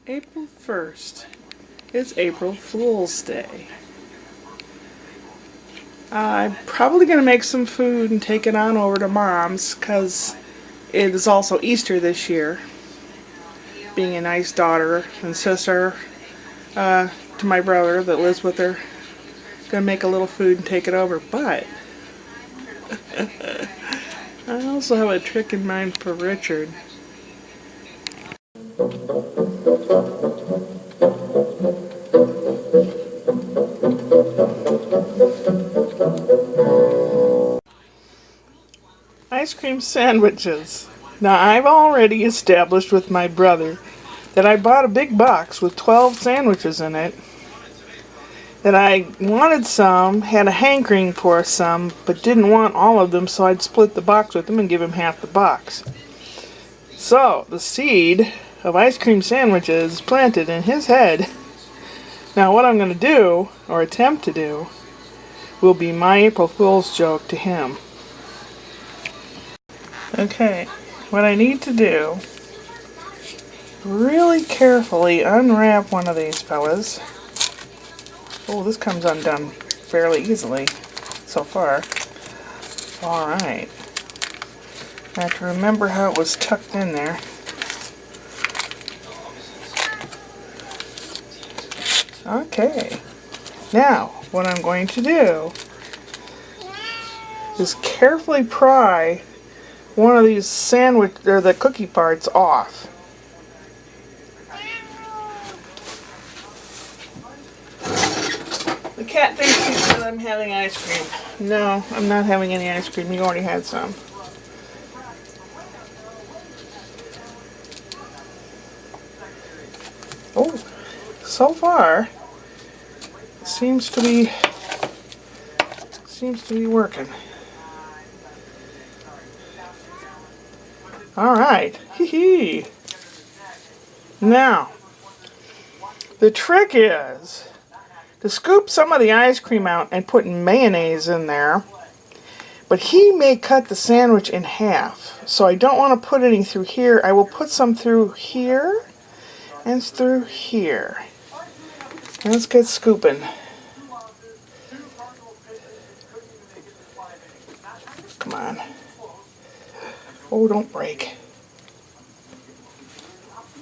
April 1st. It's April Fool's Day. I'm probably going to make some food and take it on over to Mom's because it is also Easter this year. Being a nice daughter and sister to my brother that lives with her. Going to make a little food and take it over. But I also have a trick in mind for Richard. Ice cream sandwiches. Now I've already established with my brother that I bought a big box with 12 sandwiches in it. That I wanted some, had a hankering for some, but didn't want all of them, so I'd split the box with him and give him half the box. So, the seed of ice cream sandwiches planted in his head. Now what I'm going to do, or attempt to do, will be my April Fool's joke to him. Okay, what I need to do, really carefully unwrap one of these fellas. Oh, this comes undone fairly easily so far. Alright. I have to remember how it was tucked in there. Okay. Now, what I'm going to do is carefully pry one of these sandwich or the cookie parts off. The cat thinks that I'm having ice cream. No, I'm not having any ice cream. You already had some. Oh, so far it seems to be working. Alright, hee. Now, the trick is to scoop some of the ice cream out and put mayonnaise in there, but he may cut the sandwich in half, so I don't want to put any through here. I will put some through here and through here. And let's get scooping. Come on. Oh, don't break.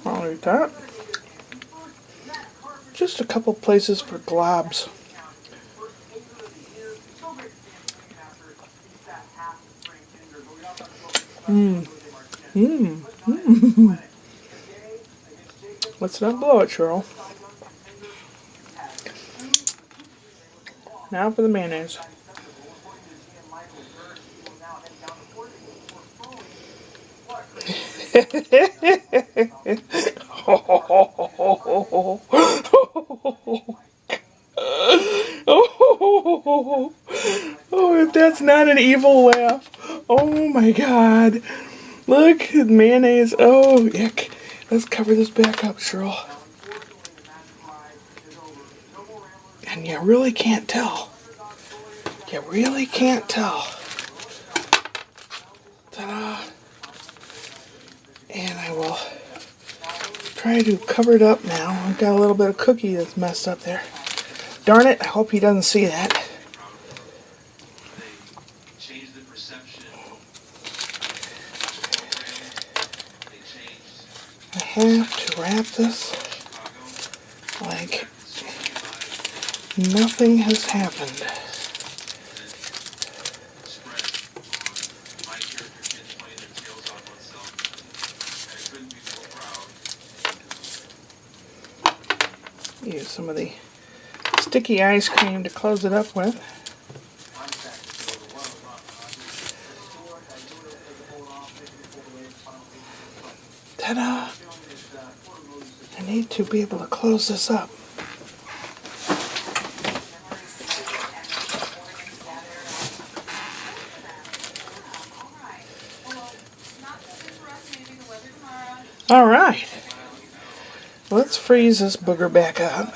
All like that. Just a couple places for globs. Let's not blow it, Cheryl. Now for the mayonnaise. Oh, if that's not an evil laugh. Oh my God. Look, mayonnaise. Oh, yuck. Let's cover this back up, Cheryl. And you really can't tell. You really can't tell. Ta-da. And I will try to cover it up now. I've got a little bit of cookie that's messed up there. Darn it, I hope he doesn't see that. I have to wrap this like nothing has happened. Use some of the sticky ice cream to close it up with. Ta-da! I need to be able to close this up. All right. Let's freeze this booger back up.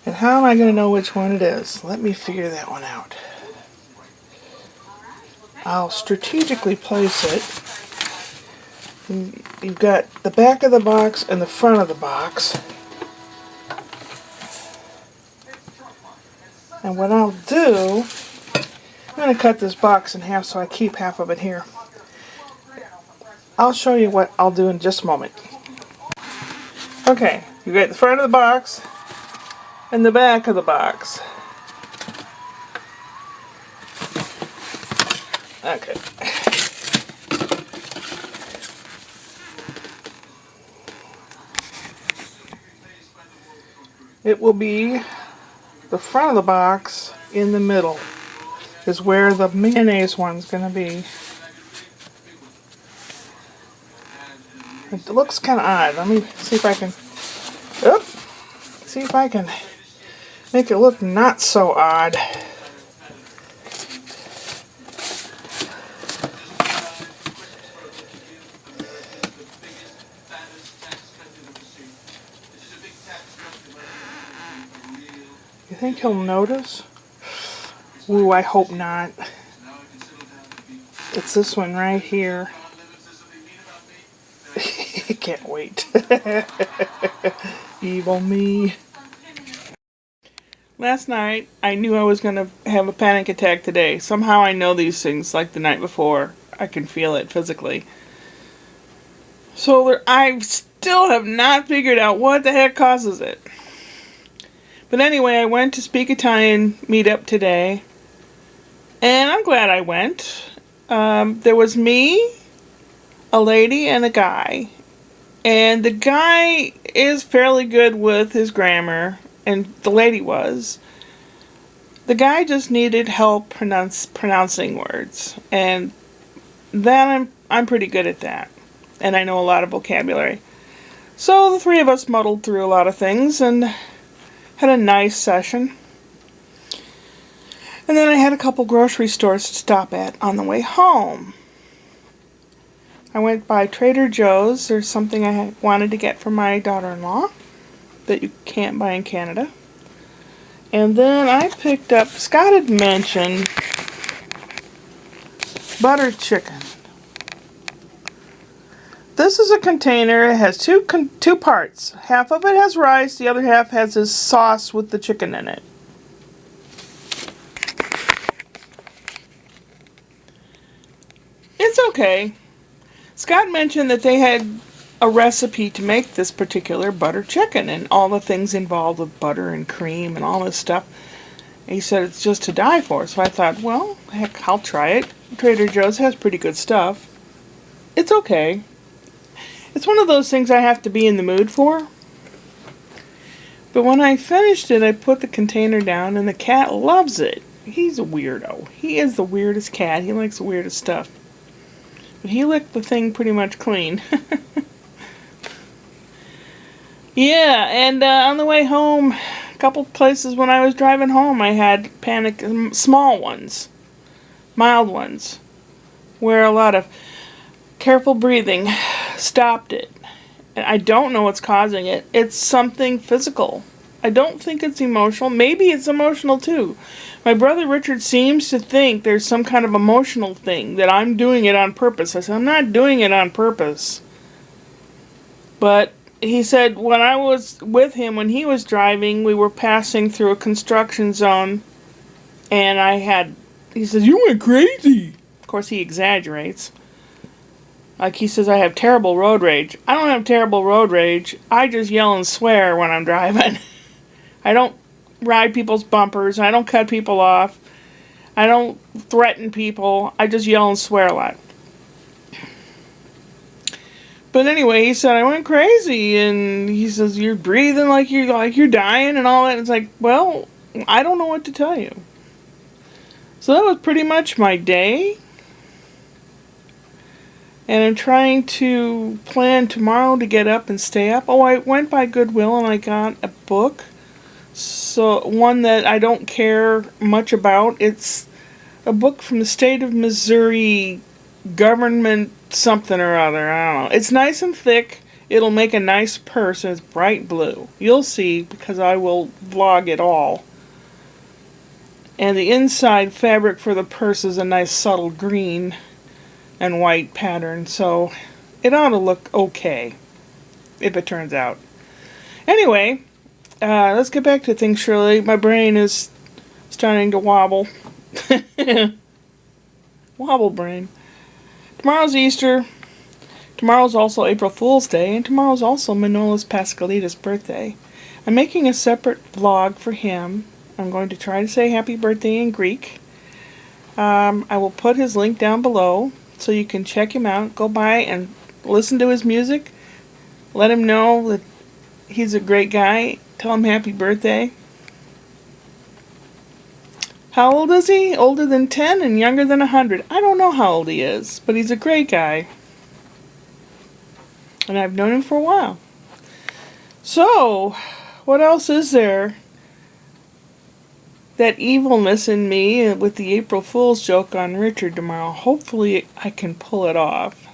And how am I going to know which one it is? Let me figure that one out. I'll strategically place it And you've got the back of the box and the front of the box. And what I'll do, I'm going to cut this box in half so I keep half of it here. I'll show you what I'll do in just a moment. Okay, you got the front of the box and the back of the box. Okay. It will be the front of the box in the middle is where the mayonnaise one's going to be. It looks kind of odd. Let me see if I can make it look not so odd. You think he'll notice? Ooh, I hope not. It's this one right here. I can't wait. Evil me. Last night, I knew I was going to have a panic attack today. Somehow I know these things like the night before. I can feel it physically. So I still have not figured out what the heck causes it. But anyway, I went to Speak Italian meetup today. And I'm glad I went. There was me, a lady, and a guy. And the guy is fairly good with his grammar, and the lady was. The guy just needed help pronouncing words, and that I'm pretty good at that, and I know a lot of vocabulary. So the three of us muddled through a lot of things and had a nice session. And then I had a couple grocery stores to stop at on the way home. I went by Trader Joe's. There's something I wanted to get for my daughter-in-law that you can't buy in Canada. And then I picked up, Scott had mentioned, butter chicken. This is a container. It has two parts. Half of it has rice. The other half has this sauce with the chicken in it. It's okay. Scott mentioned that they had a recipe to make this particular butter chicken and all the things involved with butter and cream and all this stuff. And he said it's just to die for. So I thought, well, heck, I'll try it. Trader Joe's has pretty good stuff. It's okay. It's one of those things I have to be in the mood for. But when I finished it, I put the container down and the cat loves it. He's a weirdo. He is the weirdest cat. He likes the weirdest stuff. But he licked the thing pretty much clean. Yeah, and on the way home, a couple places when I was driving home, I had panic, small ones, mild ones, where a lot of careful breathing stopped it. And I don't know what's causing it. It's something physical. I don't think it's emotional. Maybe it's emotional too. My brother Richard seems to think there's some kind of emotional thing, that I'm doing it on purpose. I said, I'm not doing it on purpose. But he said when I was with him, when he was driving, we were passing through a construction zone, and he says, you went crazy. Of course, he exaggerates. Like he says, I have terrible road rage. I don't have terrible road rage. I just yell and swear when I'm driving. I don't ride people's bumpers. I don't cut people off. I don't threaten people. I just yell and swear a lot. But anyway, he said I went crazy, and he says you're breathing like you're dying and all that. It's like, well, I don't know what to tell you. So that was pretty much my day. And I'm trying to plan tomorrow to get up and stay up. Oh, I went by Goodwill and I got a book. So one that I don't care much about. It's a book from the state of Missouri, government something or other. I don't know. It's nice and thick. It'll make a nice purse, and it's bright blue. You'll see, because I will vlog it all. And the inside fabric for the purse is a nice subtle green and white pattern. So it ought to look okay if it turns out. Anyway, let's get back to things, Shirley. My brain is starting to wobble. Wobble brain. Tomorrow's Easter. Tomorrow's also April Fool's Day, and tomorrow's also Manolis Paschalidis' birthday. I'm making a separate vlog for him. I'm going to try to say happy birthday in Greek. I will put his link down below so you can check him out. Go by and listen to his music. Let him know that he's a great guy. Tell him happy birthday. How old is he? Older than 10 and younger than 100. I don't know how old he is, but he's a great guy. And I've known him for a while. So, what else is there? That evilness in me with the April Fool's joke on Richard tomorrow. Hopefully I can pull it off.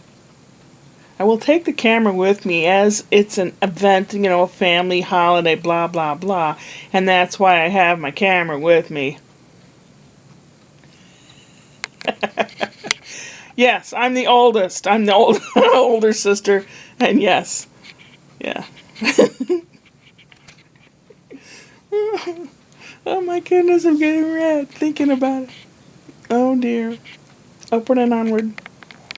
I will take the camera with me as it's an event, a family holiday, blah, blah, blah. And that's why I have my camera with me. Yes, I'm the oldest. I'm the older sister. And yes. Yeah. Oh my goodness, I'm getting red thinking about it. Oh dear. Upward and onward.